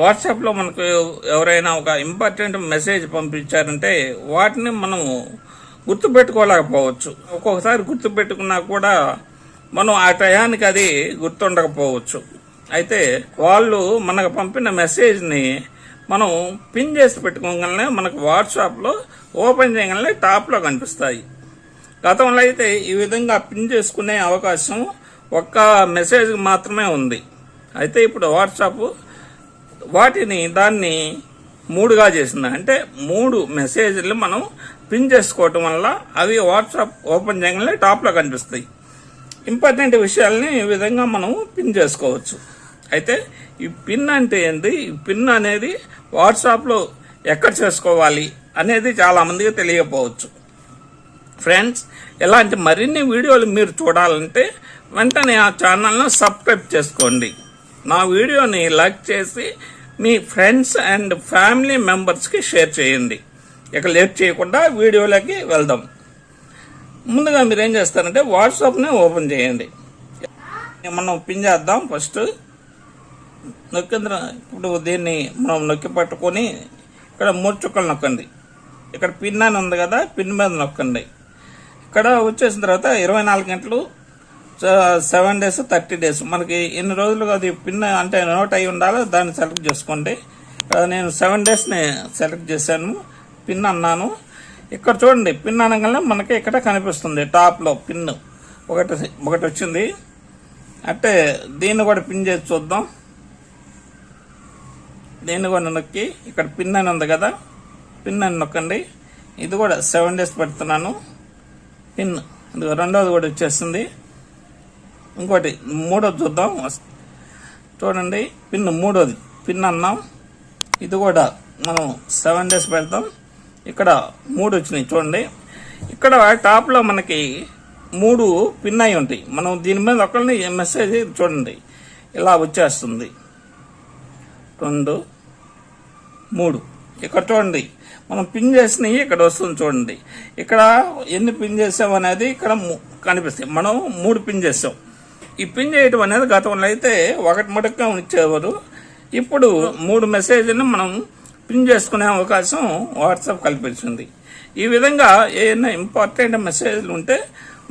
వాట్సాప్లో మనకు ఎవరైనా ఒక ఇంపార్టెంట్ మెసేజ్ పంపించారంటే వాటిని మనం గుర్తుపెట్టుకోలేకపోవచ్చు. ఒక్కొక్కసారి గుర్తుపెట్టుకున్నా కూడా మనం ఆ టయానికి అది గుర్తుండకపోవచ్చు. అయితే వాళ్ళు మనకు పంపిన మెసేజ్ని మనం పిన్ చేసి పెట్టుకోగలనే మనకు వాట్సాప్లో ఓపెన్ చేయగలనే టాప్లో కనిపిస్తాయి. గతంలో అయితే ఈ విధంగా పిన్ చేసుకునే అవకాశం ఒక్క మెసేజ్ మాత్రమే ఉంది. అయితే ఇప్పుడు వాట్సాప్ దాన్ని 3గా చేసింది. అంటే 3 మెసేజ్లు మనం పిన్ చేసుకోవటం వల్ల అవి వాట్సాప్ ఓపెన్ చేయగానే టాప్లో కనిపిస్తాయి. ఇంపార్టెంట్ విషయాల్ని ఈ విధంగా మనం పిన్ చేసుకోవచ్చు. అయితే ఈ పిన్ అంటే ఏంటి, ఈ పిన్ అనేది వాట్సాప్లో ఎక్కడ చేసుకోవాలి అనేది చాలామందికి తెలియకపోవచ్చు. ఫ్రెండ్స్, ఇలాంటి మరిన్ని వీడియోలు మీరు చూడాలంటే వెంటనే ఆ ఛానల్ను సబ్స్క్రైబ్ చేసుకోండి. నా వీడియోని లైక్ చేసి మీ ఫ్రెండ్స్ అండ్ ఫ్యామిలీ మెంబర్స్కి షేర్ చేయండి. ఇక లేట్ చేయకుండా వీడియోలోకి వెళ్దాం. ముందుగా మీరు ఏం చేస్తారంటే వాట్సాప్ని ఓపెన్ చేయండి. మనం పిన్ చేద్దాం. ఫస్ట్ ఇప్పుడు దీన్ని మనం నొక్కి పట్టుకొని ఇక్కడ 3 చుక్కలు నొక్కండి. ఇక్కడ పిన్ అని ఉంది కదా, పిన్ మీద నొక్కండి. ఇక్కడ వచ్చేసిన తర్వాత 24 గంటలు, 7 డేస్, 30 డేస్, మనకి ఎన్ని రోజులు అది పిన్ అంటే నోట్ అయి ఉండాలో దాన్ని సెలెక్ట్ చేసుకోండి. నేను 7 డేస్ని సెలెక్ట్ చేశాను, పిన్ అన్నాను. ఇక్కడ చూడండి, పిన్ అనగానే మనకి ఇక్కడ కనిపిస్తుంది టాప్లో పిన్ ఒకటి వచ్చింది. అంటే దీన్ని కూడా పిన్ చేసి చూద్దాం. దీన్ని కూడా నొక్కి ఇక్కడ పిన్ అని ఉంది కదా, పిన్ అని నొక్కండి. ఇది కూడా 7 డేస్ పెడుతున్నాను. పిన్ ఇది రెండోది కూడా వచ్చేస్తుంది. ఇంకోటి 3వది చూద్దాం. చూడండి, పిన్ 3వది పిన్ అన్నాం. ఇది కూడా మనం 7 డేస్ పెడతాం. ఇక్కడ 3 వచ్చినాయి చూడండి. ఇక్కడ టాప్లో మనకి 3 పిన్ అయి ఉంటాయి. మనం దీని మీద ఒకరిని మెసేజ్ చూడండి ఇలా వచ్చేస్తుంది. 2, 3 ఇక్కడ చూడండి, మనం పిన్ చేసినవి ఇక్కడ వస్తుంది చూడండి. ఇక్కడ ఎన్ని పిన్ చేసాం అనేది ఇక్కడ కనిపిస్తాయి. మనం 3 పిన్ చేసాం. ఈ పిన్ చేయటం అనేది గతంలో అయితే ఒకటి మటుకుగా ఇచ్చేవారు. ఇప్పుడు 3 మెసేజ్ని మనం పిన్ చేసుకునే అవకాశం వాట్సాప్ కల్పించింది. ఈ విధంగా ఏదైనా ఇంపార్టెంట్ మెసేజ్లు ఉంటే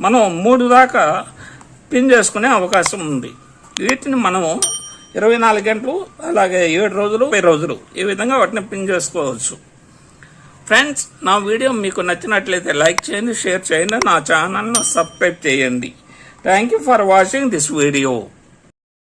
మనం 3 దాకా పిన్ చేసుకునే అవకాశం ఉంది. వీటిని మనం 24 గంటలు, అలాగే 7 రోజులు, 10 రోజులు ఈ విధంగా వాటిని పిన్ చేసుకోవచ్చు. ఫ్రెండ్స్, నా వీడియో మీకు నచ్చినట్లయితే లైక్ చేయండి, షేర్ చేయండి, నా ఛానల్ను సబ్స్క్రైబ్ చేయండి. Thank you for watching this video.